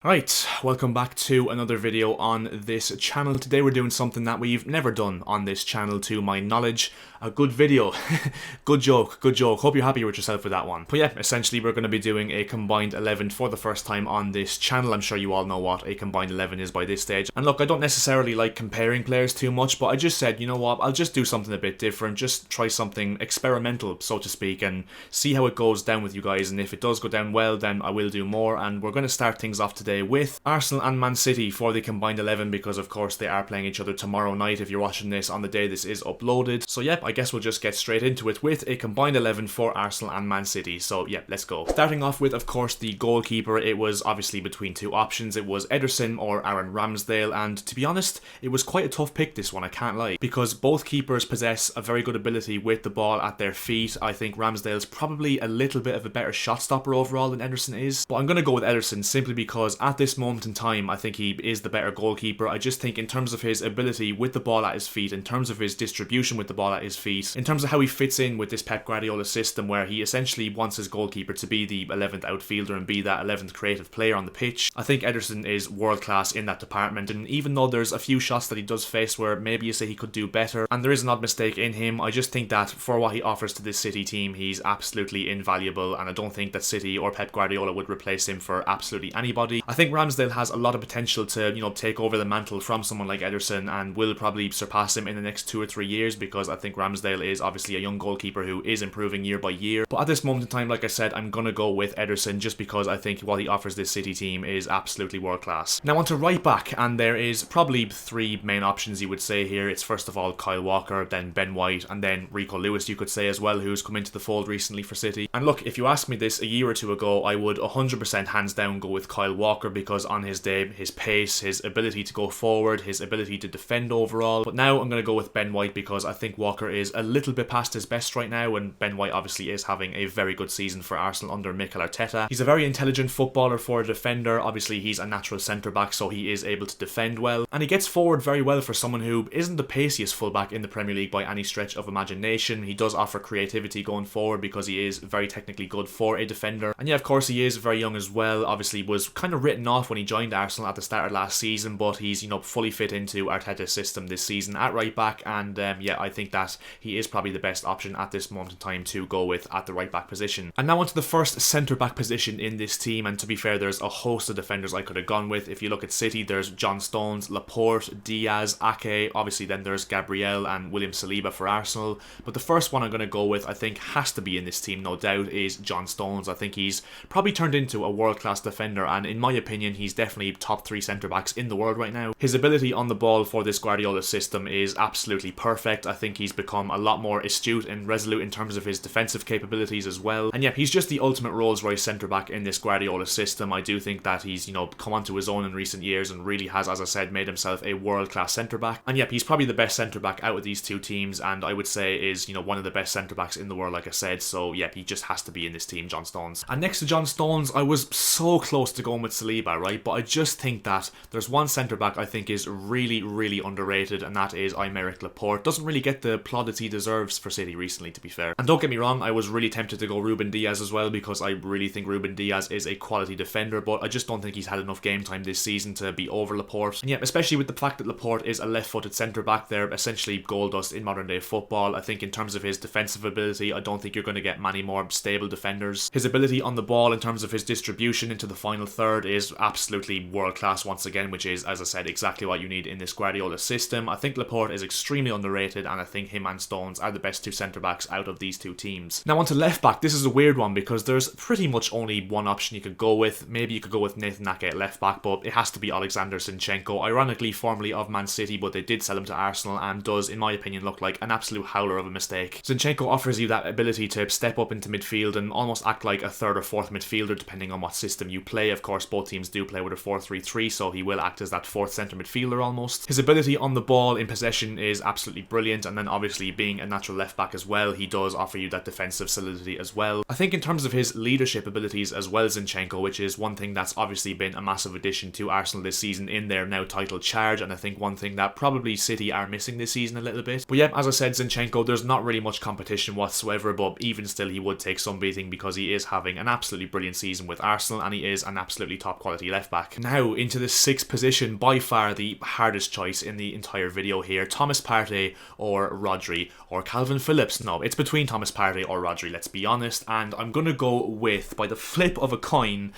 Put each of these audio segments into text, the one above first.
Right, welcome back to another video on this channel. Today we're doing something that we've never done on this channel to my knowledge. A good video. Good joke, good joke. Hope you're happy with yourself with that one. But yeah, essentially we're going to be doing a combined 11 for the first time on this channel. I'm sure you all know what a combined 11 is by this stage. And look, I don't necessarily like comparing players too much, but I just said, you know what, I'll just do something a bit different. Just try something experimental, so to speak, and see how it goes down with you guys. And if it does go down well, then I will do more. And we're going to start things off today with Arsenal and Man City for the combined 11, because of course they are playing each other tomorrow night if you're watching this on the day this is uploaded. So yep, I guess we'll just get straight into it with a combined 11 for Arsenal and Man City. So yeah, let's go. Starting off with, of course, the goalkeeper. It was obviously between two options. It was Ederson or Aaron Ramsdale, and to be honest, it was quite a tough pick, this one, I can't lie, because both keepers possess a very good ability with the ball at their feet. I think Ramsdale's probably a little bit of a better shot stopper overall than Ederson is, but I'm going to go with Ederson simply because at this moment in time I think he is the better goalkeeper. I just think in terms of his ability with the ball at his feet, in terms of his distribution with the ball at his feet, in terms of how he fits in with this Pep Guardiola system where he essentially wants his goalkeeper to be the 11th outfielder and be that 11th creative player on the pitch, I think Ederson is world class in that department. And even though there's a few shots that he does face where maybe you say he could do better, and there is an odd mistake in him, I just think that for what he offers to this City team, he's absolutely invaluable, and I don't think that City or Pep Guardiola would replace him for absolutely anybody. I think Ramsdale has a lot of potential to, take over the mantle from someone like Ederson, and will probably surpass him in the next 2 or 3 years, because I think Ramsdale is obviously a young goalkeeper who is improving year by year. But at this moment in time, like I said, I'm gonna go with Ederson just because I think what he offers this City team is absolutely world class. Now on to right back, and there is probably 3 main options you would say here. It's first of all Kyle Walker, then Ben White, and then Rico Lewis you could say as well, who's come into the fold recently for City. And look, if you asked me this a year or two ago, I would 100% hands down go with Kyle Walker, because on his day, his pace, his ability to go forward, his ability to defend overall. But now I'm going to go with Ben White because I think Walker is a little bit past his best right now, and Ben White obviously is having a very good season for Arsenal under Mikel Arteta. He's a very intelligent footballer for a defender. Obviously he's a natural centre back, so he is able to defend well, and he gets forward very well for someone who isn't the paciest fullback in the Premier League by any stretch of imagination. He does offer creativity going forward because he is very technically good for a defender. And yeah, of course he is very young as well. Obviously was kind of written off when he joined Arsenal at the start of last season, but he's fully fit into Arteta's system this season at right back, and yeah, I think that he is probably the best option at this moment in time to go with at the right back position. And now onto the first centre back position in this team, and to be fair, there's a host of defenders I could have gone with. If you look at City, there's John Stones, Laporte, Diaz, Ake, obviously then there's Gabriel and William Saliba for Arsenal, but the first one I'm going to go with, I think has to be in this team no doubt, is John Stones. I think he's probably turned into a world class defender, and in my opinion he's definitely top 3 centre backs in the world right now. His ability on the ball for this Guardiola system is absolutely perfect. I think he's become a lot more astute and resolute in terms of his defensive capabilities as well. And yeah, he's just the ultimate Rolls-Royce centre-back in this Guardiola system. I do think that he's, come onto his own in recent years and really has, as I said, made himself a world-class centre-back. And yep, he's probably the best centre-back out of these two teams, and I would say is, one of the best centre-backs in the world, like I said. So yeah, he just has to be in this team, John Stones. And next to John Stones, I was so close to going with Saliba, right? But I just think that there's one centre-back I think is really, really underrated, and that is Aymeric Laporte. Doesn't really get the plaudits he deserves for City recently, to be fair. And don't get me wrong, I was really tempted to go Ruben Diaz as well, because I really think Ruben Diaz is a quality defender, but I just don't think he's had enough game time this season to be over Laporte. And yeah, especially with the fact that Laporte is a left-footed centre-back, they're essentially gold dust in modern day football. I think in terms of his defensive ability, I don't think you're going to get many more stable defenders. His ability on the ball in terms of his distribution into the final third is absolutely world class once again, which is, as I said, exactly what you need in this Guardiola system. I think Laporte is extremely underrated, and I think him and Stones are the best 2 centre-backs out of these 2 teams. Now onto left-back. This is a weird one because there's pretty much only one option you could go with. Maybe you could go with Nathan Ake at left-back, but it has to be Alexander Zinchenko. Ironically, formerly of Man City, but they did sell him to Arsenal, and does, in my opinion, look like an absolute howler of a mistake. Zinchenko offers you that ability to step up into midfield and almost act like a 3rd or 4th midfielder, depending on what system you play. Of course, both teams do play with a 4-3-3, so he will act as that 4th centre midfielder almost. His ability on the ball in possession is absolutely brilliant, and then obviously being a natural left back as well, he does offer you that defensive solidity as well. I think in terms of his leadership abilities as well, Zinchenko, which is one thing that's obviously been a massive addition to Arsenal this season in their now title charge, and I think one thing that probably City are missing this season a little bit. But yeah, as I said, Zinchenko, there's not really much competition whatsoever, but even still he would take some beating because he is having an absolutely brilliant season with Arsenal, and he is an absolutely top top quality left back. Now into the 6th position, by far the hardest choice in the entire video here. Thomas Partey or Rodri or Calvin Phillips. No, it's between Thomas Partey or Rodri, let's be honest, and I'm gonna go with, by the flip of a coin,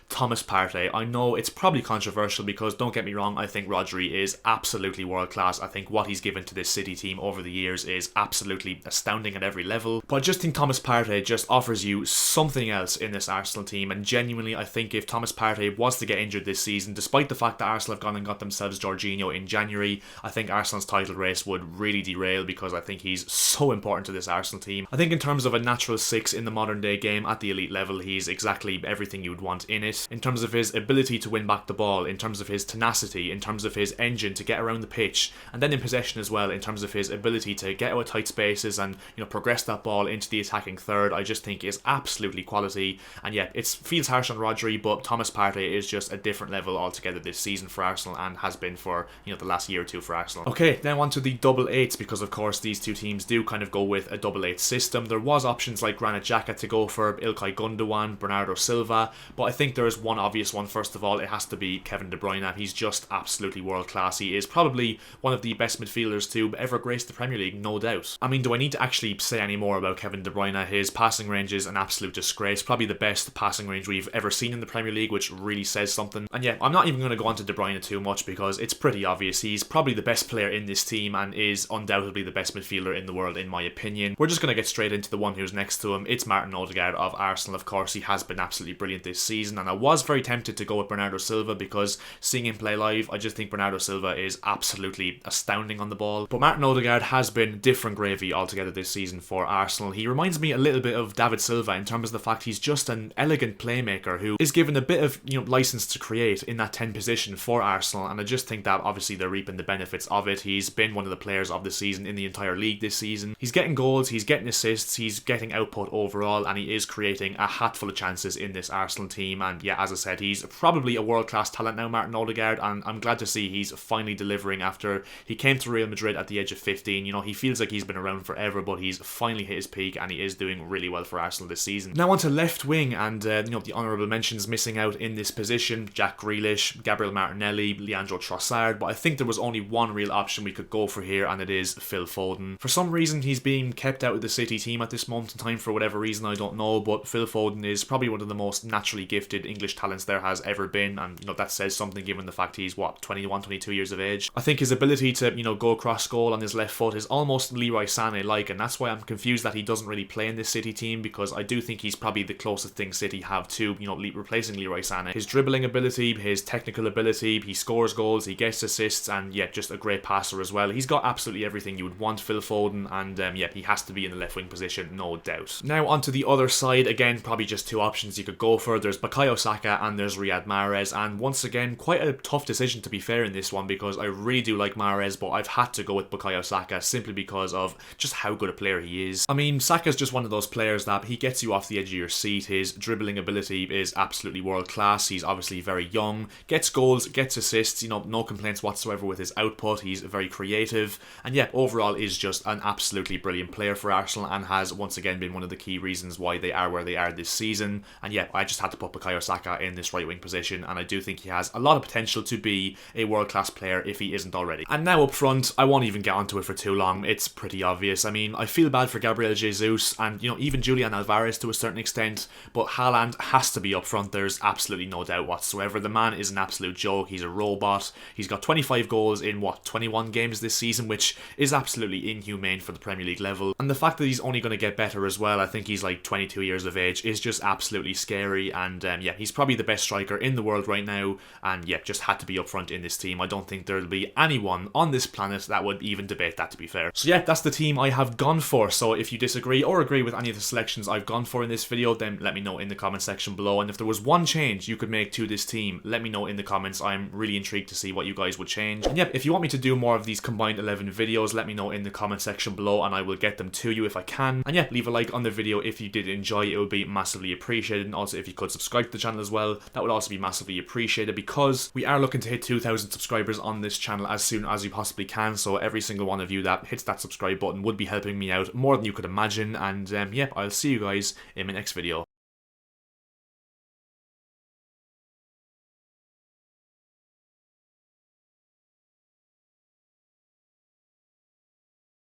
Thomas Partey. I know it's probably controversial because, don't get me wrong, I think Rodri is absolutely world class. I think what he's given to this City team over the years is absolutely astounding at every level. But I just think Thomas Partey just offers you something else in this Arsenal team, and genuinely I think if Thomas Partey was to get injured this season, despite the fact that Arsenal have gone and got themselves Jorginho in January, I think Arsenal's title race would really derail because I think he's so important to this Arsenal team. I think in terms of a natural 6 in the modern day game at the elite level, he's exactly everything you would want in it. In terms of his ability to win back the ball, in terms of his tenacity, in terms of his engine to get around the pitch, and then in possession as well, in terms of his ability to get out of tight spaces and, you know, progress that ball into the attacking third, I just think is absolutely quality. And yeah, it feels harsh on Rodri, but Thomas Partey is just a different level altogether this season for Arsenal, and has been for, you know, the last year or two for Arsenal. Okay, now on to the double eights, because of course these two teams do kind of go with a double eight system. There was options like Granit Xhaka to go for, Ilkay Gundogan, Bernardo Silva, but I think there is one obvious one. First of all, it has to be Kevin De Bruyne. He's just absolutely world class. He is probably one of the best midfielders to ever grace the Premier League, no doubt. I mean, do I need to actually say any more about Kevin De Bruyne? His passing range is an absolute disgrace. Probably the best passing range we've ever seen in the Premier League, which really says something. And yeah, I'm not even going to go on to De Bruyne too much because it's pretty obvious. He's probably the best player in this team and is undoubtedly the best midfielder in the world, in my opinion. We're just going to get straight into the one who's next to him. It's Martin Odegaard of Arsenal. Of course, he has been absolutely brilliant this season, and I was very tempted to go with Bernardo Silva because seeing him play live, I just think Bernardo Silva is absolutely astounding on the ball. But Martin Odegaard has been different gravy altogether this season for Arsenal. He reminds me a little bit of David Silva in terms of the fact he's just an elegant playmaker who is given a bit of, you know, license to create in that 10 position for Arsenal, and I just think that obviously they're reaping the benefits of it. He's been one of the players of the season in the entire league this season. He's getting goals, he's getting assists, he's getting output overall, and he is creating a hatful of chances in this Arsenal team. And yeah, as I said, he's probably a world-class talent now, Martin Odegaard, and I'm glad to see he's finally delivering after he came to Real Madrid at the age of 15. You know, he feels like he's been around forever, but he's finally hit his peak and he is doing really well for Arsenal this season. Now on to left wing, and you know, the honourable mentions missing out in this position: Jack Grealish, Gabriel Martinelli, Leandro Trossard, but I think there was only one real option we could go for here, and it is Phil Foden. For some reason he's being kept out of the City team at this moment in time, for whatever reason I don't know, but Phil Foden is probably one of the most naturally gifted English talents there has ever been, and you know, that says something given the fact he's 21, 22 years of age. I think his ability to, you know, go across goal on his left foot is almost Leroy Sané like, and that's why I'm confused that he doesn't really play in this City team, because I do think he's probably the closest thing City have to, you know, replacing Leroy Sané. His dribbling ability, his technical ability, he scores goals, he gets assists, and yeah, just a great passer as well. He's got absolutely everything you would want, Phil Foden, and yeah, he has to be in the left wing position, no doubt. Now onto the other side, again, probably just two options you could go for. There's Bukayo Saka and there's Riyad Mahrez, and once again, quite a tough decision to be fair in this one, because I really do like Mahrez, but I've had to go with Bukayo Saka simply because of just how good a player he is. I mean, Saka's just one of those players that he gets you off the edge of your seat. His dribbling ability is absolutely world class. He's obviously very young, gets goals, gets assists, you know, no complaints whatsoever with his output. He's very creative, and yeah, overall is just an absolutely brilliant player for Arsenal, and has once again been one of the key reasons why they are where they are this season. And yeah, I just had to put Bukayo Saka in this right wing position, and I do think he has a lot of potential to be a world class player if he isn't already. And now up front, I won't even get onto it for too long. It's pretty obvious. I mean, I feel bad for Gabriel Jesus and, you know, even Julian Alvarez to a certain extent, but Haaland has to be up front. There's absolutely no doubt whatsoever. The man is an absolute joke. He's a robot. He's got 25 goals in 21 games this season, which is absolutely inhumane for the Premier League level. And the fact that he's only going to get better as well, I think he's like 22 years of age, is just absolutely scary. And yeah, he's probably the best striker in the world right now, and yeah, just had to be up front in this team. I don't think there'll be anyone on this planet that would even debate that, to be fair. So yeah, that's the team I have gone for. So if you disagree or agree with any of the selections I've gone for in this video, then let me know in the comment section below. And if there was one change you could make to this team, let me know in the comments. I'm really intrigued to see what you guys would change. And yeah, if you want me to do more of these combined 11 videos, let me know in the comment section below and I will get them to you if I can. And yeah, leave a like on the video if you did enjoy. It would be massively appreciated. And also if you could subscribe to the channel as well, that would also be massively appreciated, because we are looking to hit 2,000 subscribers on this channel as soon as we possibly can. So every single one of you that hits that subscribe button would be helping me out more than you could imagine. And yeah, I'll see you guys in my next video.